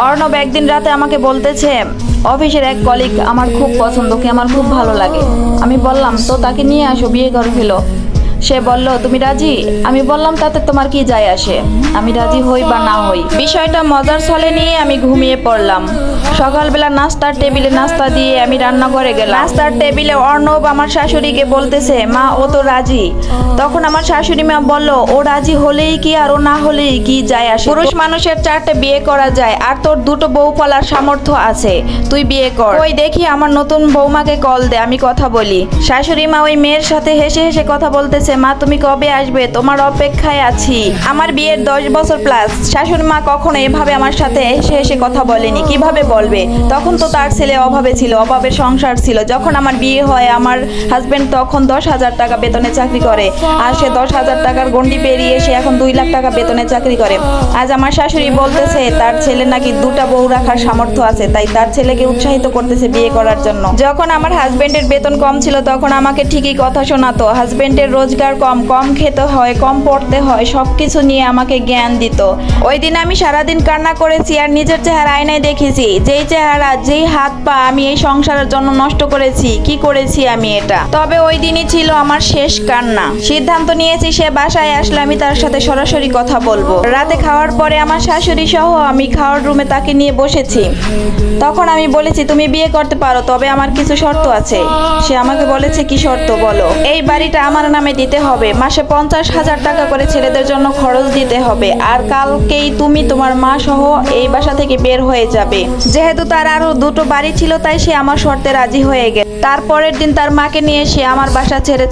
অর্ণব একদিন রাতে আমাকে বলতেছে, অফিসের এক কলিগ আমার খুব পছন্দ, কে আমার খুব ভালো লাগে। আমি বললাম, তো তাকে নিয়ে আসো, বিয়ে করে ফেলো। সে বলল, তুমি রাজি? আমি বললাম, তাতে তোমার কি যায় আসে, আমি রাজি হই বা না হই। বিষয়টা মজার ছলে নিয়ে আমি ঘুমিয়ে পড়লাম। সকালবেলা নাস্তার টেবিলে নাস্তা দিয়ে আমি রান্নাঘরে গেলাম। নাস্তার টেবিলে অর্ণব আমার শাশুড়িকে বলতেছে, মা ও তো রাজি। তখন আমার শাশুড়ি মা বলল, ও রাজি হলেই কি আর ও না হলেই কি যায় আসে? পুরুষ মানুষের 4টে বিয়ে করা যায়, আর তোর 2টো বউ পালার সামর্থ্য আছে, তুই বিয়ে কর। ওই দেখি আমার নতুন বৌমাকে কল দে, আমি কথা বলি। শাশুড়ি মা ওই মেয়ের সাথে হেসে হেসে কথা বলতেছে, মা তুমি কবে আসবে, তোমার অপেক্ষায় আছি। আমার বিয়ের 10 বছর প্লাস। শাশুড়ি মা কখনো এভাবে আমার সাথে হেসে হেসে কথা বলেনি, কিভাবে বলবে? তখন তো তার ছেলে অভাবে ছিল, অভাবের সংসার ছিল। যখন আমার বিয়ে হয়, আমার হাজবেন্ড তখন 10,000 টাকা বেতনে চাকরি করে, আর সে 10,000 টাকার গন্ডি পেরিয়ে সে এখন 2 লাখ টাকা বেতনে চাকরি করে। আজ আমার শাশুড়ি বলতেছে তার ছেলে নাকি 2টা বউ রাখার সামর্থ্য আছে, তাই তার ছেলেকে উৎসাহিত করতেছে বিয়ে করার জন্য। যখন আমার হাজবেন্ডের বেতন কম ছিল, তখন আমাকে ঠিকই কথা শোনাতো। হাজবেন্ডের রোজগার কম, কম খেতে হয়, কম পড়তে হয়, সবকিছু নিয়ে আমাকে জ্ঞান দিত। ওই দিন আমি সারাদিন কান্না করেছি আর নিজের চেহারা আয়নায় দেখেছি, যেই চেহারা, যেই হাত পা আমি এই সংসারের জন্য নষ্ট করেছি। কি করেছি আমি এটা? তবে ওই দিনই ছিল আমার শেষ কান্না। সিদ্ধান্ত নিয়েছি সে বাসায় আসলে আমি তার সাথে সরাসরি কথা বলবো। রাতে খাওয়ার পরে আমার শাশুড়ি সহ আমি খাওয়ার রুমে তাকে নিয়ে বসেছি। তখন আমি বলেছি, তুমি বিয়ে করতে পারো, তবে আমার কিছু শর্ত আছে। সে আমাকে বলেছে, কি শর্ত বলো? এই বাড়িটা আমার নামে দিতে হবে, মাসে 50,000 টাকা করে ছেলেদের জন্য খরচ দিতে হবে, আর কালকেই তুমি তোমার মা সহ এই বাসা থেকে বের হয়ে যাবে। যেহেতু তার আরো 2টো বাড়ি ছিল, তাই সে আমার শর্তে রাজি হয়ে গেল। তারপরের দিন তার মাকে নিয়ে সে আমার বাসা ছেড়ে